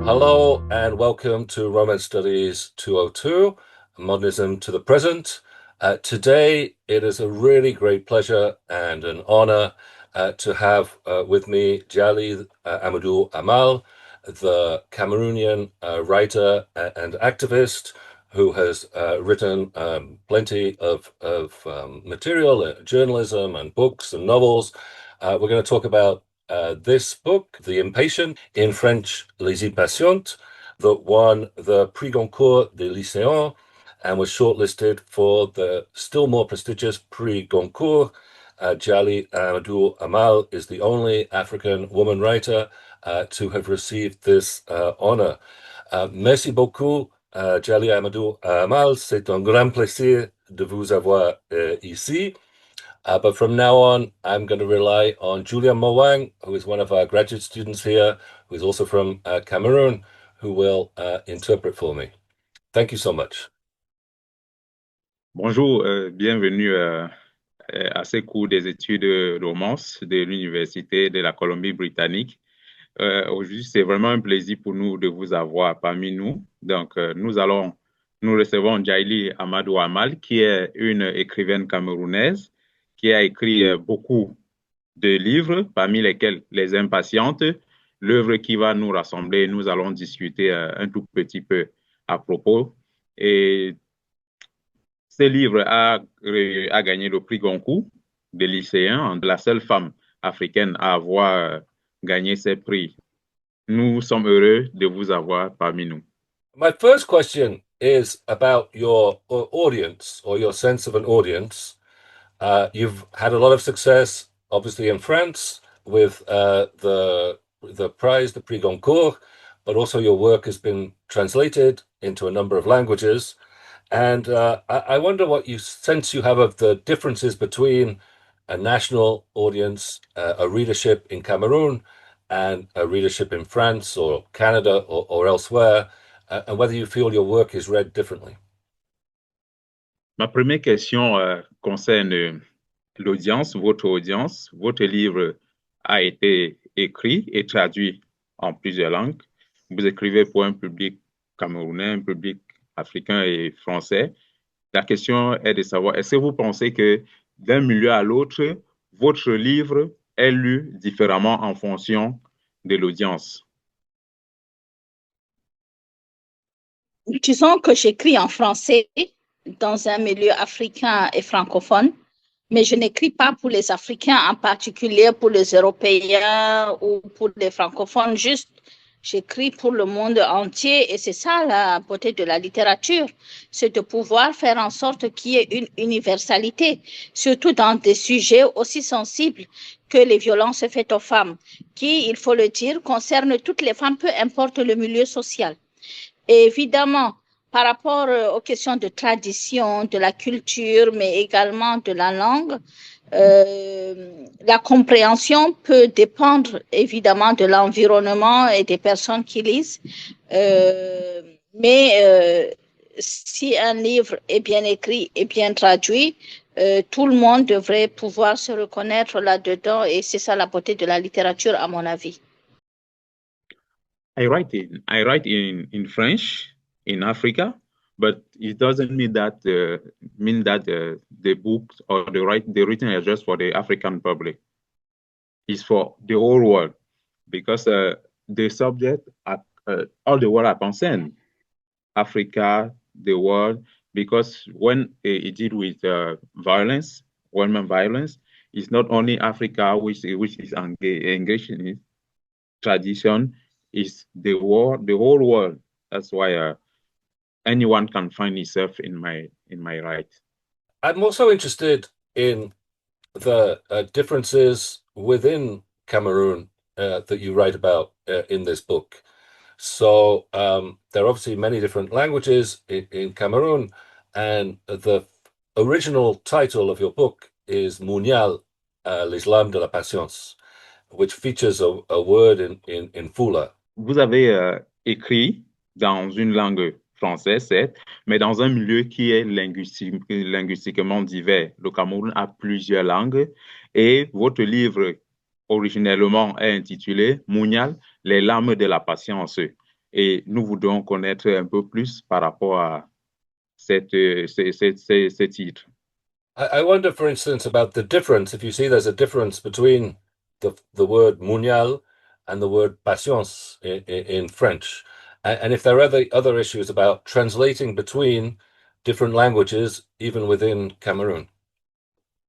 Hello and welcome to Romance Studies 202, Modernism to the Present. Today, it is a really great pleasure and an honor to have with me Djali Amadou Amal, the Cameroonian writer and activist who has written plenty of material, journalism and books and novels. We're going to talk about this book, The Impatient, in French, Les Impatientes, that won the Prix Goncourt des Lycéens and was shortlisted for the still more prestigious Prix Goncourt. Djali Amadou Amal is the only African woman writer to have received this honor. Merci beaucoup, Djali Amadou Amal. C'est un grand plaisir de vous avoir ici. But from now on, I'm going to rely on Julia Mowang, who is one of our graduate students here, who is also from Cameroon, who will interpret for me. Thank you so much. Bonjour, bienvenue à ces cours des études de romance de l'Université de la Colombie-Britannique. Aujourd'hui, c'est vraiment un plaisir pour nous de vous avoir parmi nous. Donc, nous recevons Djali Amadou Amal, qui est une écrivaine camerounaise, qui a écrit beaucoup de livres, parmi lesquels Les Impatientes, l'œuvre qui va nous rassembler. Nous allons discuter un tout petit peu à propos. Et ce livre a gagné le prix Goncourt des lycéens, la seule femme africaine à avoir gagné ces prix. Nous sommes heureux de vous avoir parmi nous. My first question is about your audience or your sense of an audience. You've had a lot of success, obviously, in France with the prize, the Prix Goncourt, but also your work has been translated into a number of languages. And I wonder what you sense you have of the differences between a national audience, a readership in Cameroon, and a readership in France or Canada or elsewhere, and whether you feel your work is read differently. Ma première question concerne l'audience, votre audience. Votre livre a été écrit et traduit en plusieurs langues. Vous écrivez pour un public camerounais, un public africain et français. La question est de savoir, est-ce que vous pensez que d'un milieu à l'autre, votre livre est lu différemment en fonction de l'audience? Disons que j'écris en français dans un milieu africain et francophone, mais je n'écris pas pour les Africains en particulier, pour les Européens ou pour les francophones, juste j'écris pour le monde entier et c'est ça la beauté de la littérature, c'est de pouvoir faire en sorte qu'il y ait une universalité, surtout dans des sujets aussi sensibles que les violences faites aux femmes, qui, il faut le dire, concernent toutes les femmes, peu importe le milieu social. Et évidemment, par rapport aux questions de tradition, de la culture, mais également de la langue, la compréhension peut dépendre évidemment de l'environnement et des personnes qui lisent. Mais si un livre est bien écrit et bien traduit, tout le monde devrait pouvoir se reconnaître là-dedans et c'est ça la beauté de la littérature à mon avis. I write in French in Africa, but it doesn't mean that the book or the written is just for the African public. It's for the whole world because the subject, all the world are concerned. Africa, the world, because when it deal with violence, women violence, it's not only Africa which is engaged in it. Tradition is the whole world. That's why anyone can find himself in my write. I'm also interested in the differences within Cameroon that you write about in this book. So there are obviously many different languages in Cameroon, and the original title of your book is Mounial, l'Islam de la Patience, which features a word in Fula. Vous avez écrit dans une langue française, certes, mais dans un milieu qui est linguistiquement divers. Le Cameroun a plusieurs langues et votre livre originellement est intitulé Mounial, les larmes de la patience. Et nous voudrons connaître un peu plus par rapport à ces titres. I wonder, for instance, about the difference. If you see there's a difference between the word muñal and the word patience in French, and if there are other issues about translating between different languages, even within Cameroon.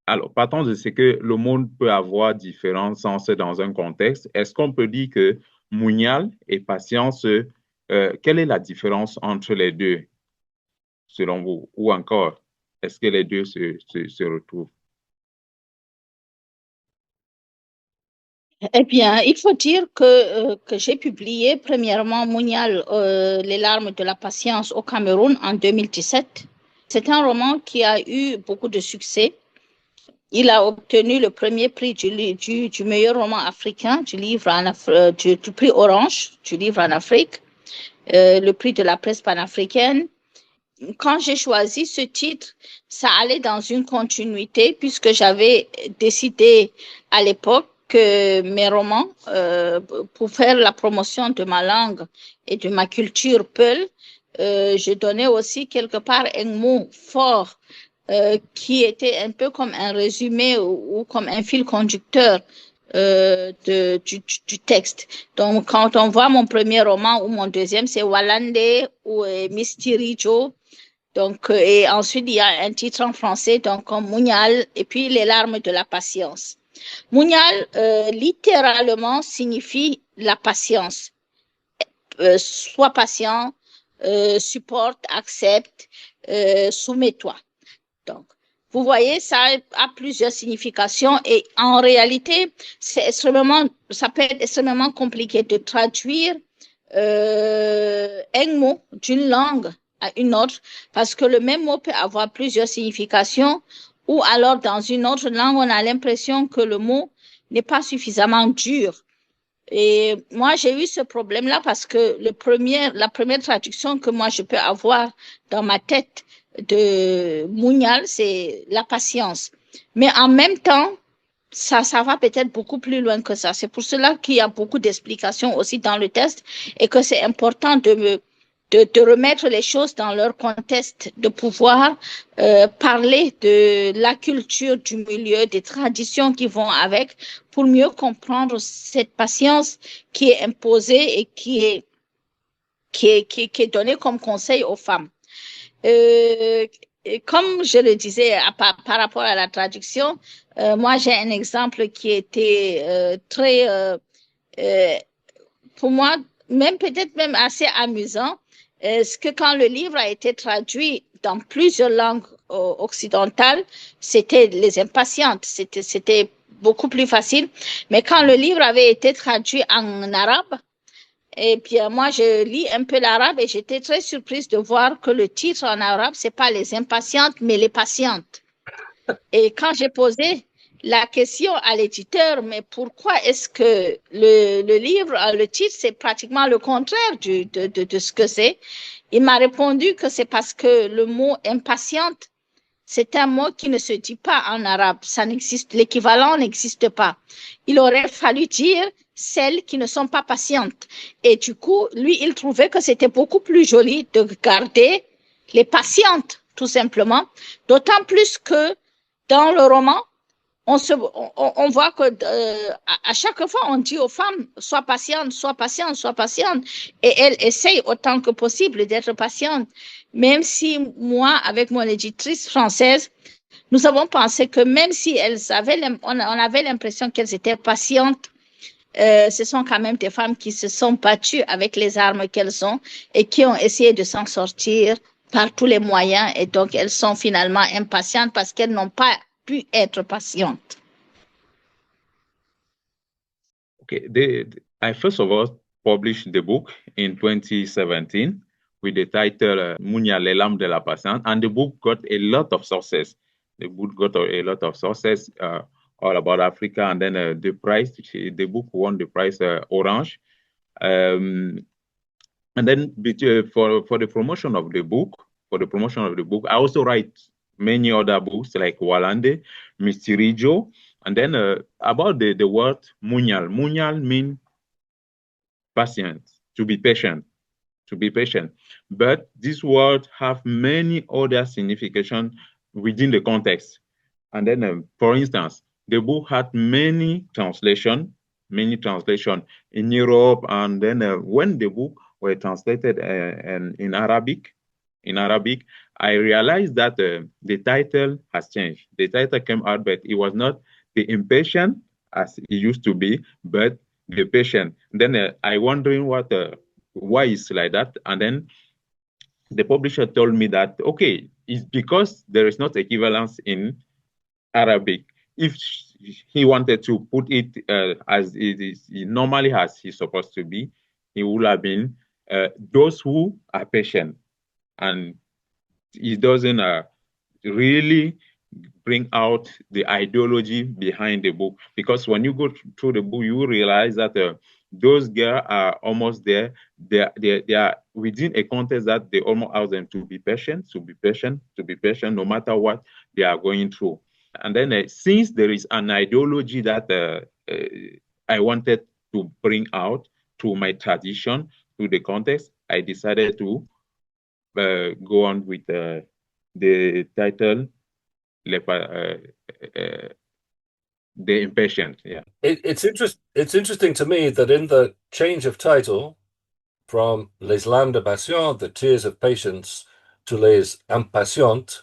Alors, partons de ce que le monde peut avoir différents sens dans un contexte. Est-ce qu'on peut dire que muñal et patience, quelle est la différence entre les deux, selon vous? Ou encore, est-ce que les deux se retrouvent? Eh bien, il faut dire que j'ai publié premièrement Mounial, Les larmes de la patience au Cameroun en 2017. C'est un roman qui a eu beaucoup de succès. Il a obtenu le premier prix du meilleur roman africain, du prix Orange, du livre en Afrique, le prix de la presse panafricaine. Quand j'ai choisi ce titre, ça allait dans une continuité puisque j'avais décidé à l'époque que mes romans, pour faire la promotion de ma langue et de ma culture peul, je donnais aussi quelque part un mot fort qui était un peu comme un résumé ou comme un fil conducteur du texte. Donc, quand on voit mon premier roman ou mon deuxième, c'est Walande ou Mystirijo. Donc, et ensuite, il y a un titre en français, donc Mounial, et puis Les larmes de la patience. Mounial, littéralement, signifie la patience. Sois patient, supporte, accepte, soumets-toi. Donc, vous voyez, ça a plusieurs significations et en réalité, ça peut être extrêmement compliqué de traduire un mot d'une langue à une autre parce que le même mot peut avoir plusieurs significations ou alors dans une autre langue, on a l'impression que le mot n'est pas suffisamment dur. Et moi, j'ai eu ce problème-là parce que la première traduction que moi je peux avoir dans ma tête de Mounial, c'est la patience. Mais en même temps, ça va peut-être beaucoup plus loin que ça. C'est pour cela qu'il y a beaucoup d'explications aussi dans le texte et que c'est important de remettre les choses dans leur contexte, de pouvoir parler de la culture du milieu, des traditions qui vont avec, pour mieux comprendre cette patience qui est imposée et qui est donnée comme conseil aux femmes. Comme je le disais par rapport à la traduction, moi j'ai un exemple qui était très, pour moi, peut-être même assez amusant. Est-ce que quand le livre a été traduit dans plusieurs langues occidentales, c'était les impatientes, c'était beaucoup plus facile. Mais quand le livre avait été traduit en arabe, et puis moi je lis un peu l'arabe et j'étais très surprise de voir que le titre en arabe, c'est pas les impatientes, mais les patientes. Et quand j'ai posé la question à l'éditeur, mais pourquoi est-ce que le livre, le titre, c'est pratiquement le contraire de ce que c'est? Il m'a répondu que c'est parce que le mot impatiente, c'est un mot qui ne se dit pas en arabe. Ça n'existe, l'équivalent n'existe pas. Il aurait fallu dire celles qui ne sont pas patientes. Et du coup, lui, il trouvait que c'était beaucoup plus joli de garder les patientes, tout simplement. D'autant plus que dans le roman, on voit que à chaque fois, on dit aux femmes, sois patiente, sois patiente, sois patiente. Et elles essayent autant que possible d'être patientes. Même si moi, avec mon éditrice française, nous avons pensé que même si on avait l'impression qu'elles étaient patientes, ce sont quand même des femmes qui se sont battues avec les armes qu'elles ont et qui ont essayé de s'en sortir par tous les moyens. Et donc, elles sont finalement impatientes parce qu'elles n'ont pas pu être patientes. Okay, I first of all published the book in 2017 with the title Munia, les larmes de la patience, and the book got a lot of success. The book got a lot of success all about Africa, and then the book won the prize Orange. And then for the promotion of the book, I also write many other books like Walande, Mystirijo, and then about the word Munyal. Munyal means patient, to be patient. to be patient. But this word have many other significations within the context. And then, for instance, the book had many translations in Europe. And then when the book were translated in Arabic, I realized that the title has changed. The title came out, but it was not the impatient as it used to be, but the patient. Then I wondering why it's like that. And then the publisher told me that, okay, it's because there is not equivalence in Arabic. If he wanted to put it as it is normally as he's supposed to be, it would have been those who are patient. And it doesn't really bring out the ideology behind the book, because when you go through the book, you realize that those girls are almost there. They are within a context that they almost ask them to be patient, no matter what they are going through. And then since there is an ideology that I wanted to bring out through my tradition, through the context, I decided to go on with the title, The Impatient. Yeah. It's interesting to me that in the change of title from Les Larmes de Patience, the Tears of Patience, to Les Impatientes,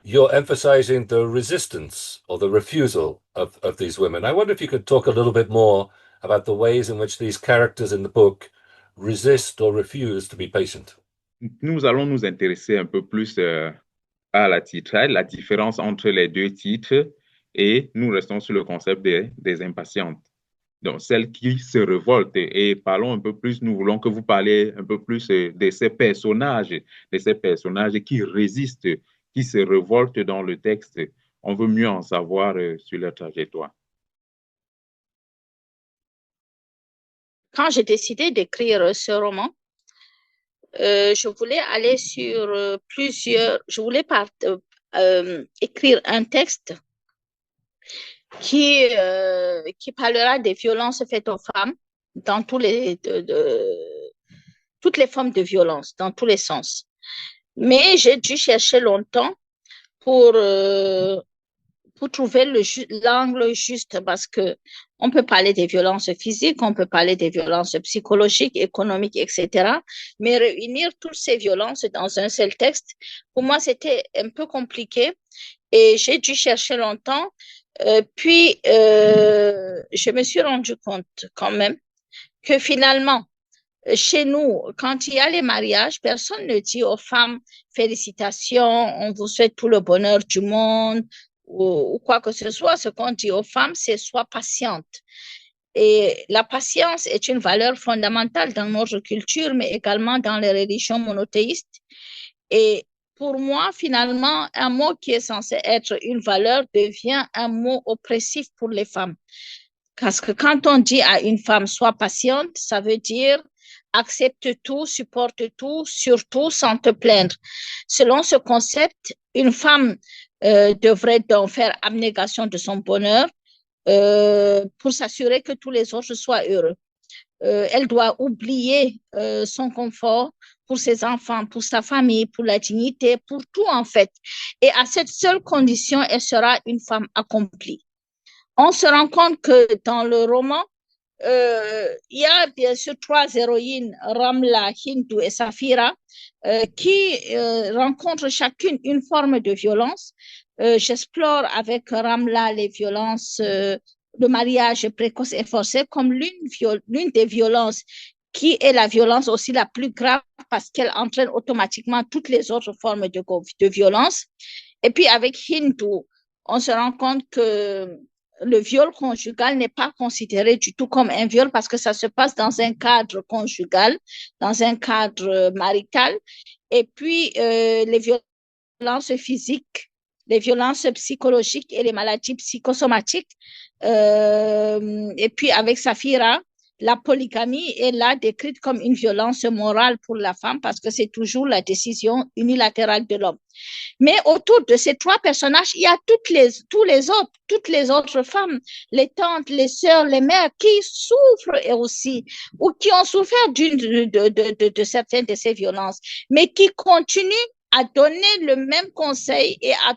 you're emphasizing the resistance or the refusal of these women. I wonder if you could talk a little bit more about the ways in which these characters in the book resist or refuse to be patient. Nous allons nous intéresser un peu plus à la titrale, la différence entre les deux titres, et nous restons sur le concept des impatientes. Donc, celles qui se révoltent, et parlons un peu plus, nous voulons que vous parliez un peu plus de ces personnages qui résistent, qui se révoltent dans le texte. On veut mieux en savoir sur leur trajectoire. Quand j'ai décidé d'écrire ce roman, je voulais aller sur je voulais écrire un texte qui parlera des violences faites aux femmes dans toutes les formes de violence, dans tous les sens. Mais j'ai dû chercher longtemps pour trouver l'angle juste, parce que on peut parler des violences physiques, on peut parler des violences psychologiques, économiques, etc. Mais réunir toutes ces violences dans un seul texte, pour moi, c'était un peu compliqué et j'ai dû chercher longtemps. Puis, je me suis rendu compte quand même que finalement, chez nous, quand il y a les mariages, personne ne dit aux femmes félicitations, on vous souhaite tout le bonheur du monde ou quoi que ce soit. Ce qu'on dit aux femmes, c'est sois patiente. Et la patience est une valeur fondamentale dans notre culture, mais également dans les religions monothéistes. Et pour moi, finalement, un mot qui est censé être une valeur devient un mot oppressif pour les femmes. Parce que quand on dit à une femme sois patiente, ça veut dire accepte tout, supporte tout, surtout sans te plaindre. Selon ce concept, une femme devrait donc faire abnégation de son bonheur pour s'assurer que tous les autres soient heureux. Elle doit oublier son confort pour ses enfants, pour sa famille, pour la dignité, pour tout en fait. Et à cette seule condition, elle sera une femme accomplie. On se rend compte que dans le roman, il y a bien sûr 3 héroïnes, Ramla, Hindu et Safira, qui rencontrent chacune une forme de violence. J'explore avec Ramla les violences de mariage précoce et forcé comme l'une des violences qui est la violence aussi la plus grave parce qu'elle entraîne automatiquement toutes les autres formes de violence. Et puis avec Hindu, on se rend compte que le viol conjugal n'est pas considéré du tout comme un viol parce que ça se passe dans un cadre conjugal, dans un cadre marital. Et puis, les violences physiques, les violences psychologiques et les maladies psychosomatiques. Et puis, avec Safira, la polygamie est là décrite comme une violence morale pour la femme parce que c'est toujours la décision unilatérale de l'homme. Mais autour de ces trois personnages, il y a toutes les autres femmes, les tantes, les sœurs, les mères qui souffrent aussi ou qui ont souffert de certaines de ces violences, mais qui continuent à donner le même conseil et à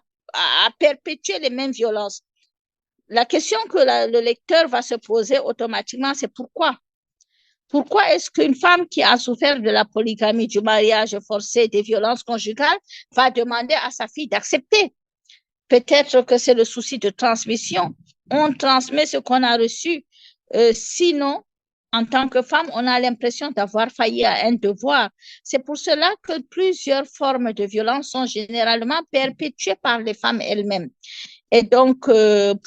perpétuer les mêmes violences. La question que le lecteur va se poser automatiquement, c'est pourquoi? Pourquoi est-ce qu'une femme qui a souffert de la polygamie, du mariage forcé, des violences conjugales, va demander à sa fille d'accepter? Peut-être que c'est le souci de transmission. On transmet ce qu'on a reçu. Sinon, en tant que femme, on a l'impression d'avoir failli à un devoir. C'est pour cela que plusieurs formes de violence sont généralement perpétuées par les femmes elles-mêmes. Et donc,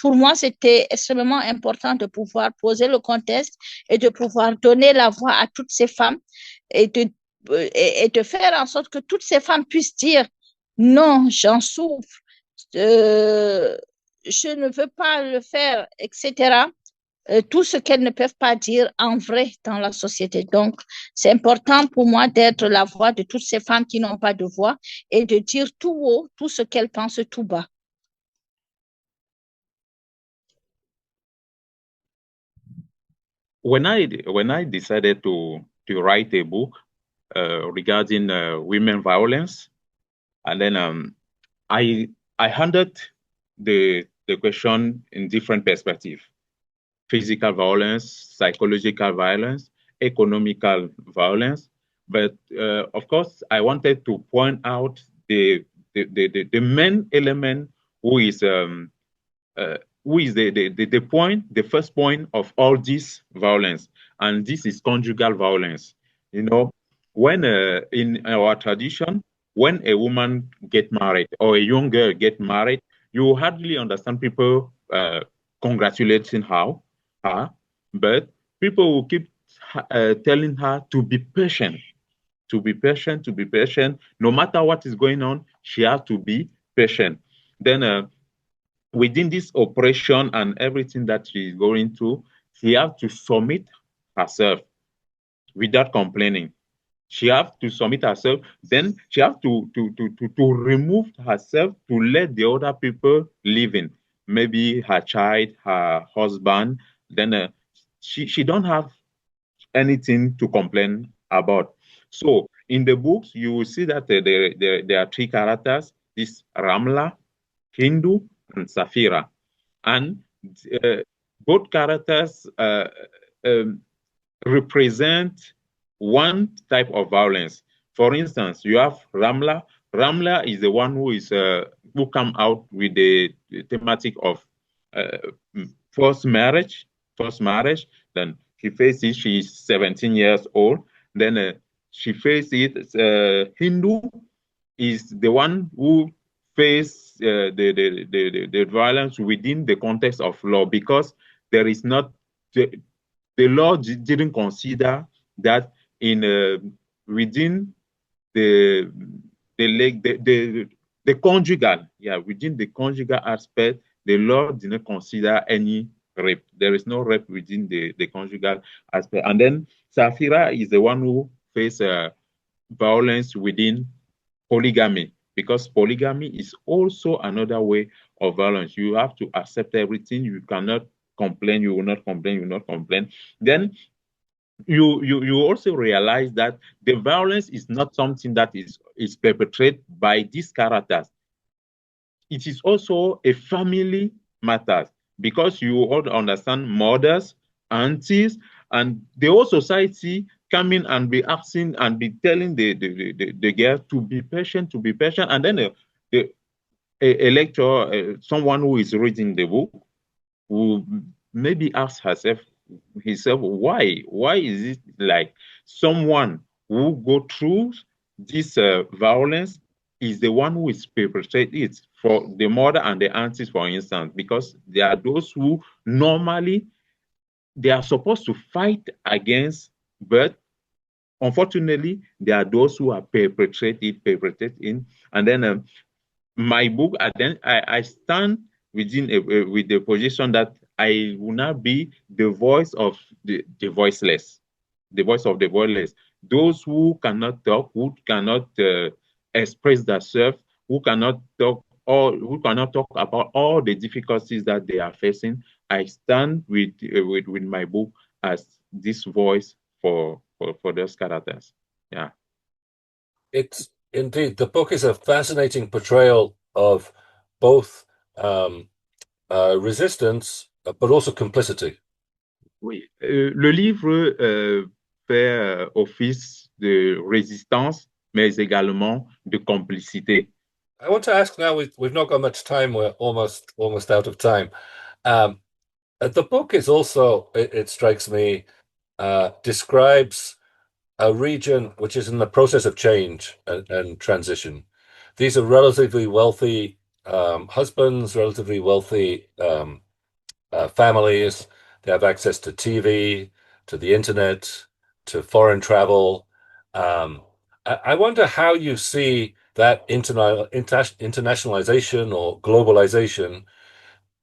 pour moi, c'était extrêmement important de pouvoir poser le contexte et de pouvoir donner la voix à toutes ces femmes et de faire en sorte que toutes ces femmes puissent dire non, j'en souffre, je ne veux pas le faire, etc. Tout ce qu'elles ne peuvent pas dire en vrai dans la société. Donc, c'est important pour moi d'être la voix de toutes ces femmes qui n'ont pas de voix et de dire tout haut tout ce qu'elles pensent tout bas. When I decided to write a book regarding women violence, and then I handled the question in different perspectives: physical violence, psychological violence, economical violence. But of course, I wanted to point out the main element who is the first point of all this violence, and this is conjugal violence. You know, when in our tradition, when a woman get married or a young girl get married, you hardly understand people congratulating her, but people will keep telling her to be patient, to be patient, to be patient. No matter what is going on, she has to be patient. Then within this oppression and everything that she is going through, she has to submit herself without complaining. She has to submit herself. Then she has to remove herself to let the other people live in. Maybe her child, her husband. Then she don't have anything to complain about. So in the books, you will see that there are three characters: this Ramla, Hindu, and Safira. And both characters represent one type of violence. For instance, you have Ramla. Ramla is the one who is who come out with the thematic of forced marriage. Then she faces, she's 17 years old. Then she faces Hindu is the one who face the violence within the context of law, because there is not the law didn't consider that in within the conjugal, within the conjugal aspect, the law did not consider any rape. There is no rape within the conjugal aspect. And then Safira is the one who face violence within polygamy, because polygamy is also another way of violence. You have to accept everything. You cannot complain. You will not complain. You will not complain. Then you also realize that the violence is not something that is perpetrated by these characters. It is also a family matter, because you all understand mothers, aunties, and the whole society come in and be asking and be telling the girl to be patient, and then a lecturer, someone who is reading the book, will maybe ask himself, why is it like someone who go through this violence is the one who is perpetrating it? For the mother and the aunties, for instance, because they are those who normally they are supposed to fight against, but unfortunately, there are those who are perpetrated in. And then my book, I stand within with the position that I will not be the voice of the voiceless, the voice of the voiceless. Those who cannot talk, who cannot express themselves, who cannot talk who cannot talk about all the difficulties that they are facing. I stand with my book as this voice for those characters. Yeah. It's indeed, the book is a fascinating portrayal of both resistance, but also complicity. Oui. Le livre fait office de résistance, mais également de complicité. I want to ask now, we've not got much time, we're almost out of time. The book is also, it strikes me, describes a region which is in the process of change and transition. These are relatively wealthy husbands, relatively wealthy families. They have access to TV, to the internet, to foreign travel. I wonder how you see that internationalization or globalization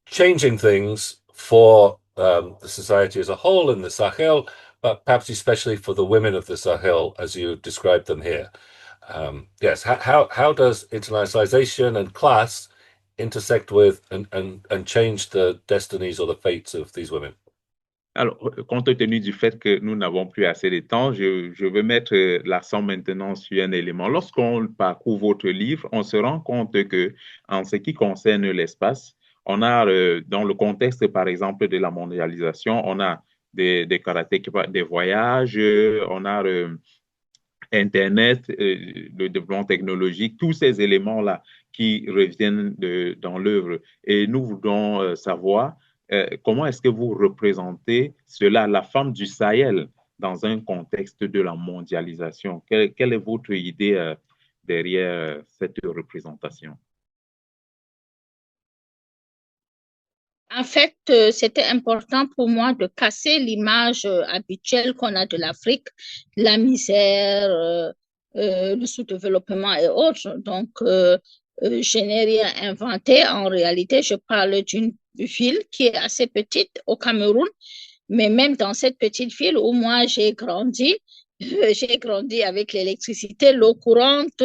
changing things for the society as a whole in the Sahel, but perhaps especially for the women of the Sahel, as you described them here. Yes, how does internationalization and class intersect with and change the destinies or the fates of these women? Alors, compte tenu du fait que nous n'avons plus assez de temps, je veux mettre l'accent maintenant sur un élément. Lorsqu'on parcourt votre livre, on se rend compte que, en ce qui concerne l'espace, on a, dans le contexte, par exemple, de la mondialisation, on a des caractéristiques des voyages, on a Internet, le développement technologique, tous ces éléments-là qui reviennent dans l'œuvre. Et nous voulons savoir comment est-ce que vous représentez cela, la femme du Sahel, dans un contexte de la mondialisation? Quelle est votre idée derrière cette représentation? En fait, c'était important pour moi de casser l'image habituelle qu'on a de l'Afrique, la misère, le sous-développement et autres. Donc, je n'ai rien inventé. En réalité, je parle d'une ville qui est assez petite au Cameroun, mais même dans cette petite ville où moi j'ai grandi, j'ai grandi avec l'électricité, l'eau courante,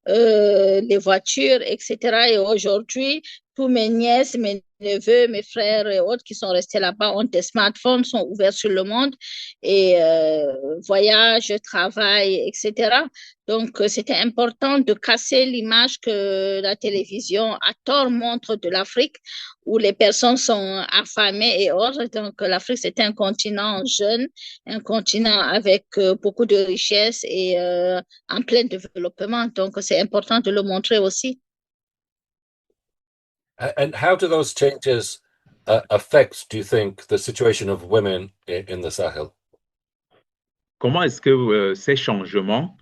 les voitures, etc. Et aujourd'hui, tous mes nièces, mes neveux, mes frères et autres qui sont restés là-bas ont des smartphones, sont ouverts sur le monde et voyagent, travaillent, etc. Donc, c'était important de casser l'image que la télévision à tort montre de l'Afrique où les personnes sont affamées et autres. Donc, l'Afrique, c'est un continent jeune, un continent avec beaucoup de richesses et en plein développement. Donc, c'est important de le montrer aussi. And how do those changes affect, do you think, the situation of women in the Sahel? Comment est-ce que ces changements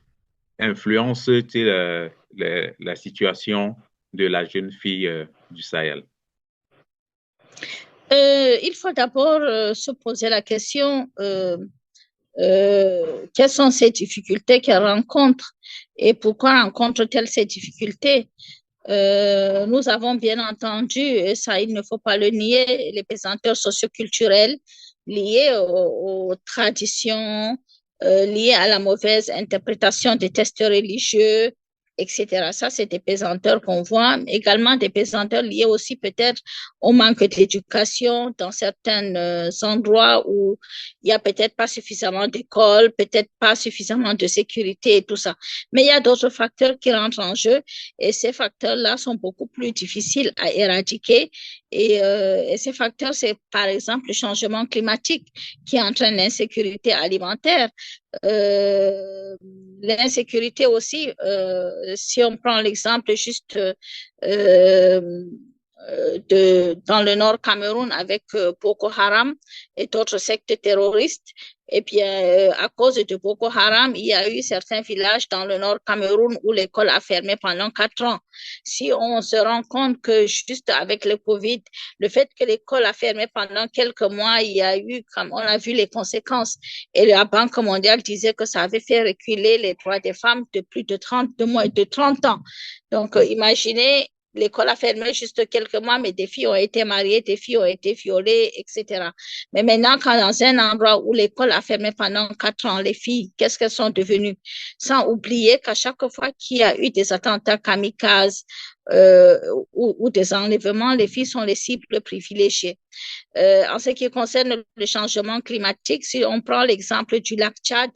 influencent la situation de la jeune fille du Sahel? Il faut d'abord se poser la question quelles sont ces difficultés qu'elle rencontre et pourquoi rencontre-t-elle ces difficultés. Nous avons bien entendu, et ça il ne faut pas le nier, les pesanteurs socioculturelles liées aux traditions, liées à la mauvaise interprétation des textes religieux, etc. Ça, c'est des pesanteurs qu'on voit. Également des pesanteurs liés aussi peut-être au manque d'éducation dans certains endroits où il n'y a peut-être pas suffisamment d'écoles, peut-être pas suffisamment de sécurité et tout ça. Mais il y a d'autres facteurs qui rentrent en jeu et ces facteurs-là sont beaucoup plus difficiles à éradiquer. Et ces facteurs, c'est par exemple le changement climatique qui entraîne l'insécurité alimentaire. L'insécurité aussi, si on prend l'exemple juste dans le nord Cameroun avec Boko Haram et d'autres sectes terroristes. Et bien, à cause de Boko Haram, il y a eu certains villages dans le nord Cameroun où l'école a fermé pendant 4 ans. Si on se rend compte que juste avec le Covid, le fait que l'école a fermé pendant quelques mois, il y a eu, comme on a vu les conséquences. Et la Banque mondiale disait que ça avait fait reculer les droits des femmes de plus de 30 ans. Donc, imaginez l'école a fermé juste quelques mois, mais des filles ont été mariées, des filles ont été violées, etc. Mais maintenant, quand dans un endroit où l'école a fermé pendant 4 ans, les filles, qu'est-ce qu'elles sont devenues? Sans oublier qu'à chaque fois qu'il y a eu des attentats kamikazes ou des enlèvements, les filles sont les cibles privilégiées. En ce qui concerne le changement climatique, si on prend l'exemple du lac Tchad,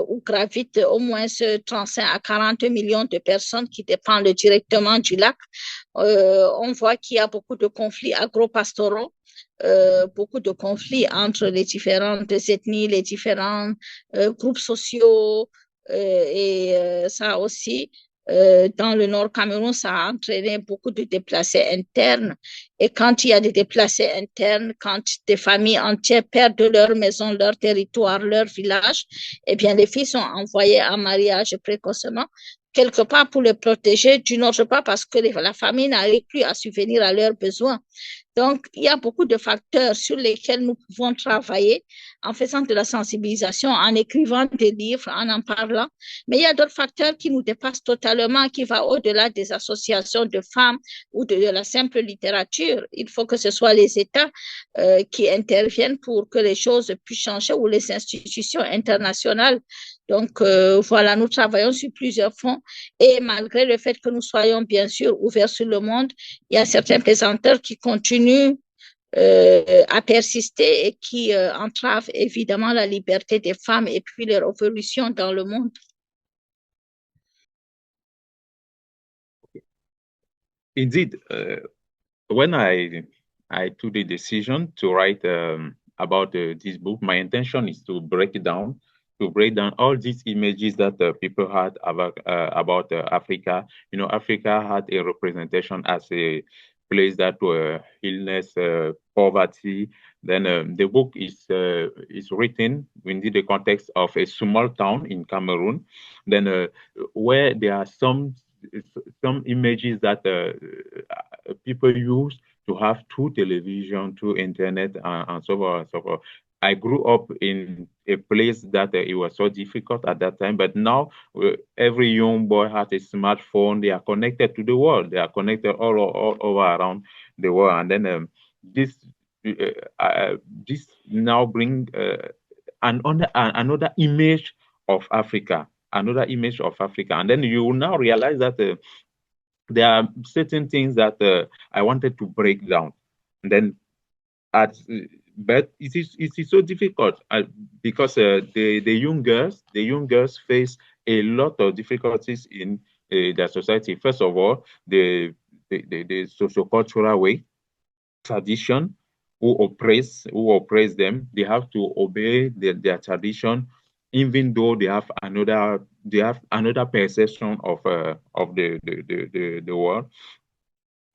où gravitent au moins 35 à 40 millions de personnes qui dépendent directement du lac, on voit qu'il y a beaucoup de conflits agro-pastoraux, beaucoup de conflits entre les différentes ethnies, les différents groupes sociaux, et ça aussi, dans le Nord Cameroun, ça a entraîné beaucoup de déplacés internes. Et quand il y a des déplacés internes, quand des familles entières perdent leur maison, leur territoire, leur village, eh bien, les filles sont envoyées en mariage précocement, quelque part pour les protéger, d'une autre part parce que la famille n'arrive plus à subvenir à leurs besoins. Donc, il y a beaucoup de facteurs sur lesquels nous pouvons travailler en faisant de la sensibilisation, en écrivant des livres, en parlant. Mais il y a d'autres facteurs qui nous dépassent totalement, qui vont au-delà des associations de femmes ou de la simple littérature. Il faut que ce soit les États qui interviennent pour que les choses puissent changer ou les institutions internationales. Donc, voilà, nous travaillons sur plusieurs fronts et malgré le fait que nous soyons bien sûr ouverts sur le monde, il y a certains présenteurs qui continuent à persister et qui entravent évidemment la liberté des femmes et puis leur évolution dans le monde. Indeed, when I took the decision to write about this book, my intention is to break down all these images that people had about Africa. You know, Africa had a representation as a place that were illness, poverty. Then the book is written within the context of a small town in Cameroon. Then where there are some images that people use to have through television, through internet, and so on and so forth. I grew up in a place that it was so difficult at that time, but now every young boy has a smartphone. They are connected to the world. They are connected all over around the world. And then this now bring another image of Africa, and then you will now realize that there are certain things that I wanted to break down, and then but it is so difficult because the young girls face a lot of difficulties in their society. First of all, the sociocultural way, tradition, who oppress them. They have to obey their tradition, even though they have another perception of the world.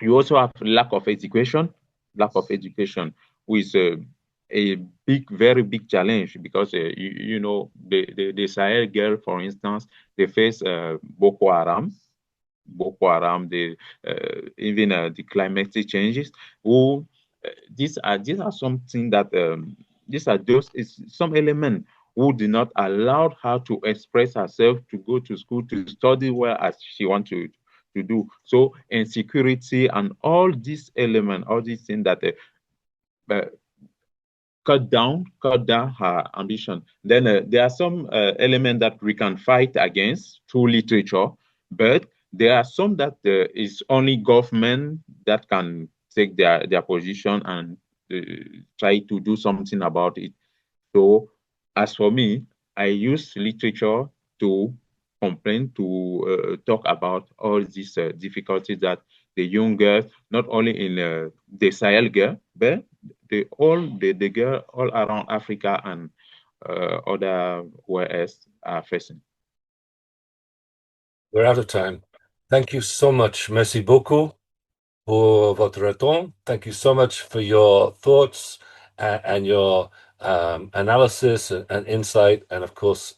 You also have lack of education, which is a very big challenge because you know the Sahel girl, for instance, they face Boko Haram, even the climatic changes. These are something that these are just some element who did not allow her to express herself, to go to school, to study well as she wanted to do. So insecurity and all these elements, all these things that cut down her ambition. Then there are some elements that we can fight against through literature, but there are some that is only government that can take their position and try to do something about it. So as for me, I use literature to complain, to talk about all these difficulties that the young girls, not only in the Sahel girl, but the girl all around Africa and other where else are facing. We're out of time. Thank you so much. Merci beaucoup pour votre temps. Thank you so much for your thoughts and your analysis and insight, and of course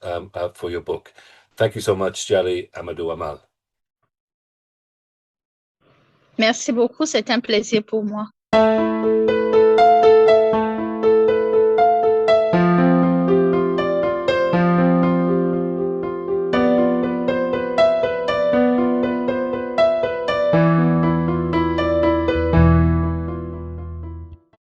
for your book. Thank you so much, Djali Amadou Amal. Merci beaucoup, c'est un plaisir pour moi.